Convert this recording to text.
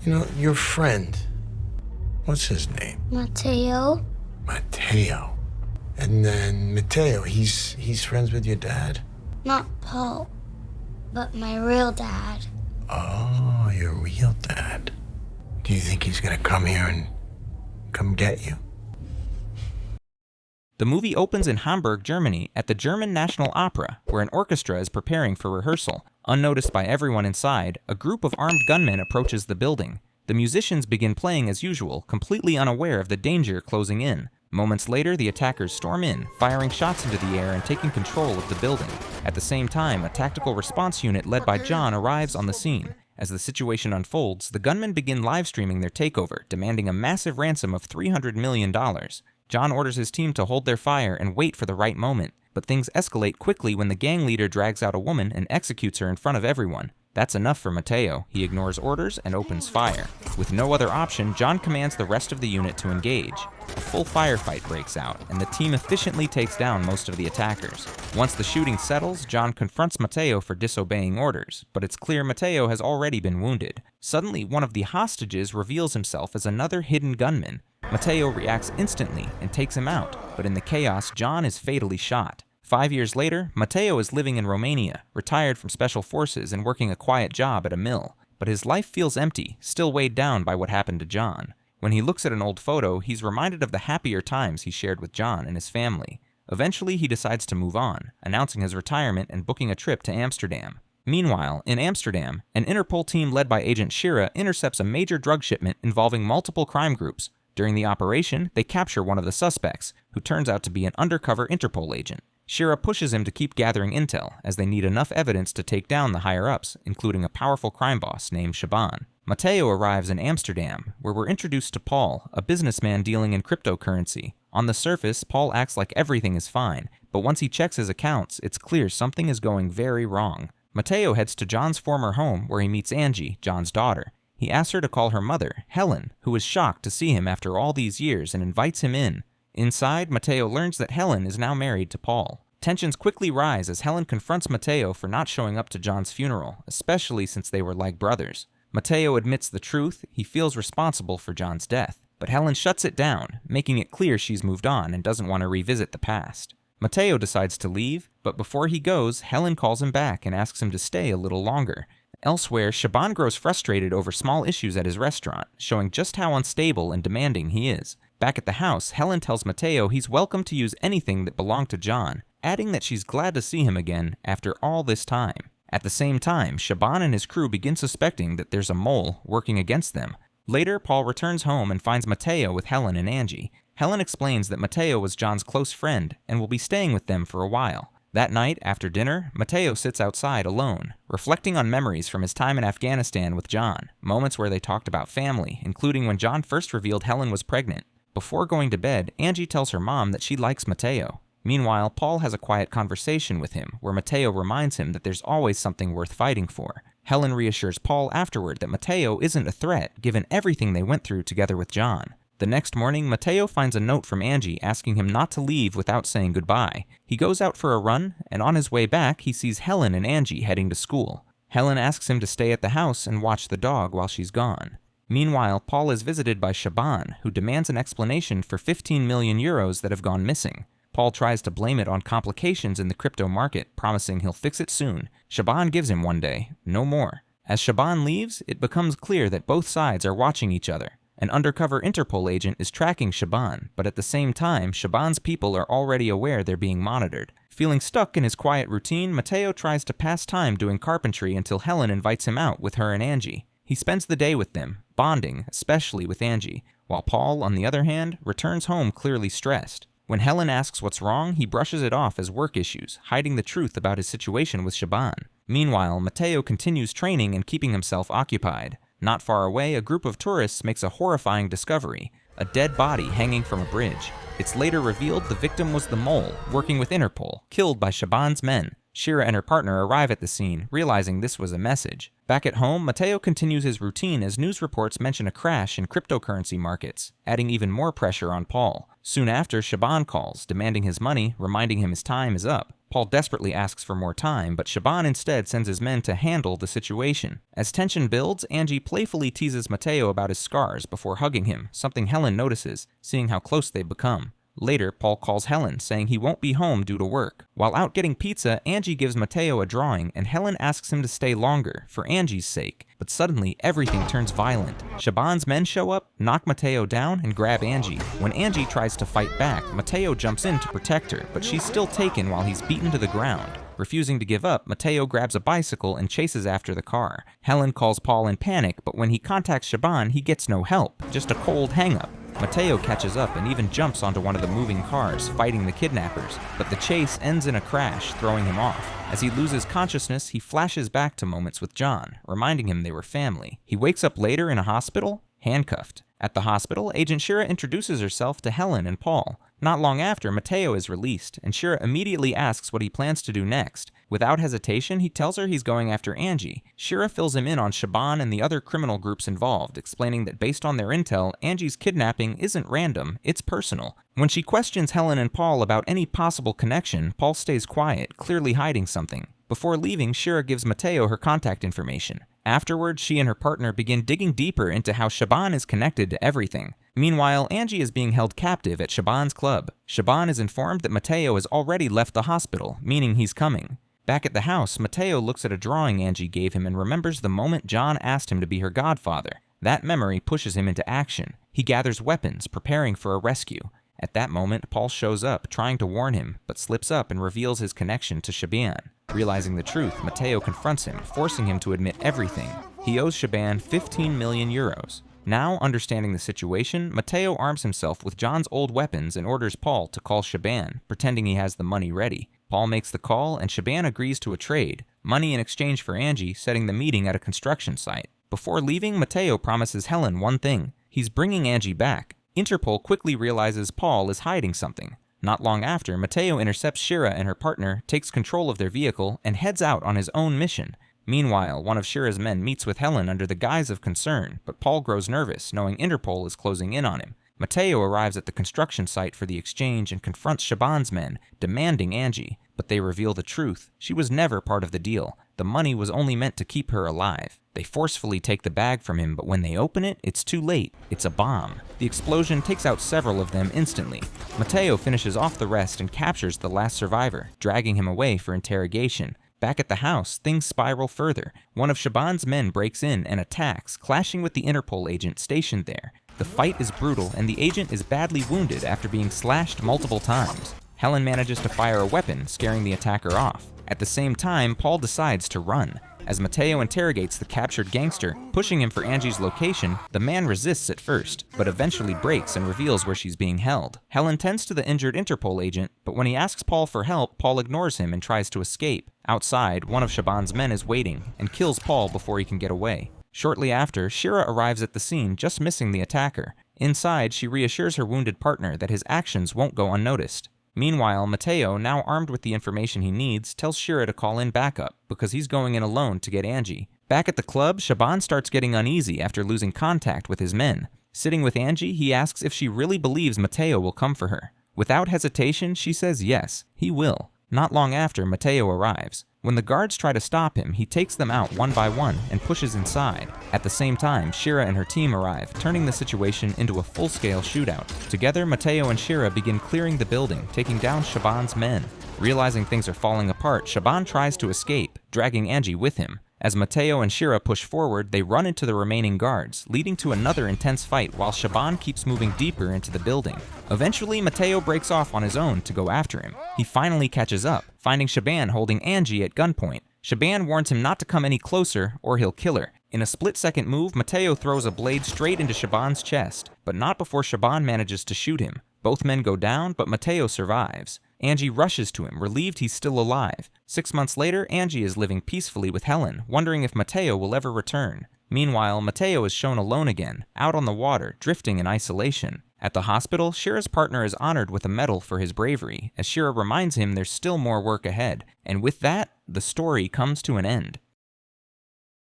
You know, your friend, what's his name? Matteo. Matteo. And then Matteo, he's friends with your dad? Not Paul, but my real dad. Oh, your real dad. Do you think he's gonna come here and come get you? The movie opens in Hamburg, Germany, at the German National Opera, where an orchestra is preparing for rehearsal. Unnoticed by everyone inside, a group of armed gunmen approaches the building. The musicians begin playing as usual, completely unaware of the danger closing in. Moments later, the attackers storm in, firing shots into the air and taking control of the building. At the same time, a tactical response unit led by John arrives on the scene. As the situation unfolds, the gunmen begin live-streaming their takeover, demanding a massive ransom of $300 million. John orders his team to hold their fire and wait for the right moment, but things escalate quickly when the gang leader drags out a woman and executes her in front of everyone. That's enough for Matteo. He ignores orders and opens fire. With no other option, John commands the rest of the unit to engage. A full firefight breaks out, and the team efficiently takes down most of the attackers. Once the shooting settles, John confronts Matteo for disobeying orders, but it's clear Matteo has already been wounded. Suddenly, one of the hostages reveals himself as another hidden gunman. Matteo reacts instantly and takes him out, but in the chaos, John is fatally shot. 5 years later, Matteo is living in Romania, retired from special forces and working a quiet job at a mill. But his life feels empty, still weighed down by what happened to John. When he looks at an old photo, he's reminded of the happier times he shared with John and his family. Eventually, he decides to move on, announcing his retirement and booking a trip to Amsterdam. Meanwhile, in Amsterdam, an Interpol team led by Agent Shira intercepts a major drug shipment involving multiple crime groups. During the operation, they capture one of the suspects, who turns out to be an undercover Interpol agent. Shira pushes him to keep gathering intel, as they need enough evidence to take down the higher-ups, including a powerful crime boss named Shaban. Matteo arrives in Amsterdam, where we're introduced to Paul, a businessman dealing in cryptocurrency. On the surface, Paul acts like everything is fine, but once he checks his accounts, it's clear something is going very wrong. Matteo heads to John's former home, where he meets Angie, John's daughter. He asks her to call her mother, Helen, who is shocked to see him after all these years and invites him in. Inside, Matteo learns that Helen is now married to Paul. Tensions quickly rise as Helen confronts Matteo for not showing up to John's funeral, especially since they were like brothers. Matteo admits the truth, he feels responsible for John's death. But Helen shuts it down, making it clear she's moved on and doesn't want to revisit the past. Matteo decides to leave, but before he goes, Helen calls him back and asks him to stay a little longer. Elsewhere, Shaban grows frustrated over small issues at his restaurant, showing just how unstable and demanding he is. Back at the house, Helen tells Matteo he's welcome to use anything that belonged to John, adding that she's glad to see him again after all this time. At the same time, Shaban and his crew begin suspecting that there's a mole working against them. Later, Paul returns home and finds Matteo with Helen and Angie. Helen explains that Matteo was John's close friend and will be staying with them for a while. That night, after dinner, Matteo sits outside alone, reflecting on memories from his time in Afghanistan with John, moments where they talked about family, including when John first revealed Helen was pregnant. Before going to bed, Angie tells her mom that she likes Matteo. Meanwhile, Paul has a quiet conversation with him, where Matteo reminds him that there's always something worth fighting for. Helen reassures Paul afterward that Matteo isn't a threat, given everything they went through together with John. The next morning, Matteo finds a note from Angie asking him not to leave without saying goodbye. He goes out for a run, and on his way back, he sees Helen and Angie heading to school. Helen asks him to stay at the house and watch the dog while she's gone. Meanwhile, Paul is visited by Shaban, who demands an explanation for 15 million euros that have gone missing. Paul tries to blame it on complications in the crypto market, promising he'll fix it soon. Shaban gives him one day, no more. As Shaban leaves, it becomes clear that both sides are watching each other. An undercover Interpol agent is tracking Shaban, but at the same time, Shaban's people are already aware they're being monitored. Feeling stuck in his quiet routine, Matteo tries to pass time doing carpentry until Helen invites him out with her and Angie. He spends the day with them, bonding, especially with Angie, while Paul, on the other hand, returns home clearly stressed. When Helen asks what's wrong, he brushes it off as work issues, hiding the truth about his situation with Shaban. Meanwhile, Matteo continues training and keeping himself occupied. Not far away, a group of tourists makes a horrifying discovery, a dead body hanging from a bridge. It's later revealed the victim was the mole, working with Interpol, killed by Shaban's men. Shira and her partner arrive at the scene, realizing this was a message. Back at home, Matteo continues his routine as news reports mention a crash in cryptocurrency markets, adding even more pressure on Paul. Soon after, Shaban calls, demanding his money, reminding him his time is up. Paul desperately asks for more time, but Shaban instead sends his men to handle the situation. As tension builds, Angie playfully teases Matteo about his scars before hugging him, something Helen notices, seeing how close they've become. Later, Paul calls Helen, saying he won't be home due to work. While out getting pizza, Angie gives Matteo a drawing, and Helen asks him to stay longer, for Angie's sake. But suddenly, everything turns violent. Shaban's men show up, knock Matteo down, and grab Angie. When Angie tries to fight back, Matteo jumps in to protect her, but she's still taken while he's beaten to the ground. Refusing to give up, Matteo grabs a bicycle and chases after the car. Helen calls Paul in panic, but when he contacts Shaban, he gets no help, just a cold hang-up. Matteo catches up and even jumps onto one of the moving cars, fighting the kidnappers, but the chase ends in a crash, throwing him off. As he loses consciousness, he flashes back to moments with John, reminding him they were family. He wakes up later in a hospital, handcuffed. At the hospital, Agent Shira introduces herself to Helen and Paul. Not long after, Matteo is released, and Shira immediately asks what he plans to do next. Without hesitation, he tells her he's going after Angie. Shira fills him in on Shaban and the other criminal groups involved, explaining that based on their intel, Angie's kidnapping isn't random, it's personal. When she questions Helen and Paul about any possible connection, Paul stays quiet, clearly hiding something. Before leaving, Shira gives Matteo her contact information. Afterwards, she and her partner begin digging deeper into how Shaban is connected to everything. Meanwhile, Angie is being held captive at Shaban's club. Shaban is informed that Matteo has already left the hospital, meaning he's coming. Back at the house, Matteo looks at a drawing Angie gave him and remembers the moment John asked him to be her godfather. That memory pushes him into action. He gathers weapons, preparing for a rescue. At that moment, Paul shows up, trying to warn him, but slips up and reveals his connection to Shaban. Realizing the truth, Matteo confronts him, forcing him to admit everything. He owes Shaban 15 million euros. Now, understanding the situation, Matteo arms himself with John's old weapons and orders Paul to call Shaban, pretending he has the money ready. Paul makes the call, and Shaban agrees to a trade, money in exchange for Angie, setting the meeting at a construction site. Before leaving, Matteo promises Helen one thing. He's bringing Angie back. Interpol quickly realizes Paul is hiding something. Not long after, Matteo intercepts Shira and her partner, takes control of their vehicle, and heads out on his own mission. Meanwhile, one of Shira's men meets with Helen under the guise of concern, but Paul grows nervous, knowing Interpol is closing in on him. Matteo arrives at the construction site for the exchange and confronts Shaban's men, demanding Angie. But they reveal the truth. She was never part of the deal. The money was only meant to keep her alive. They forcefully take the bag from him, but when they open it, it's too late. It's a bomb. The explosion takes out several of them instantly. Matteo finishes off the rest and captures the last survivor, dragging him away for interrogation. Back at the house, things spiral further. One of Shaban's men breaks in and attacks, clashing with the Interpol agent stationed there. The fight is brutal, and the agent is badly wounded after being slashed multiple times. Helen manages to fire a weapon, scaring the attacker off. At the same time, Paul decides to run. As Matteo interrogates the captured gangster, pushing him for Angie's location, the man resists at first, but eventually breaks and reveals where she's being held. Helen tends to the injured Interpol agent, but when he asks Paul for help, Paul ignores him and tries to escape. Outside, one of Shaban's men is waiting, and kills Paul before he can get away. Shortly after, Shira arrives at the scene, just missing the attacker. Inside, she reassures her wounded partner that his actions won't go unnoticed. Meanwhile, Matteo, now armed with the information he needs, tells Shira to call in backup, because he's going in alone to get Angie. Back at the club, Shaban starts getting uneasy after losing contact with his men. Sitting with Angie, he asks if she really believes Matteo will come for her. Without hesitation, she says yes, he will. Not long after, Matteo arrives. When the guards try to stop him, he takes them out one by one and pushes inside. At the same time, Shira and her team arrive, turning the situation into a full-scale shootout. Together, Matteo and Shira begin clearing the building, taking down Shaban's men. Realizing things are falling apart, Shaban tries to escape, dragging Angie with him. As Matteo and Shira push forward, they run into the remaining guards, leading to another intense fight while Shaban keeps moving deeper into the building. Eventually, Matteo breaks off on his own to go after him. He finally catches up, finding Shaban holding Angie at gunpoint. Shaban warns him not to come any closer or he'll kill her. In a split-second move, Matteo throws a blade straight into Shaban's chest, but not before Shaban manages to shoot him. Both men go down, but Matteo survives. Angie rushes to him, relieved he's still alive. 6 months later, Angie is living peacefully with Helen, wondering if Matteo will ever return. Meanwhile, Matteo is shown alone again, out on the water, drifting in isolation. At the hospital, Shira's partner is honored with a medal for his bravery, as Shira reminds him there's still more work ahead, and with that, the story comes to an end.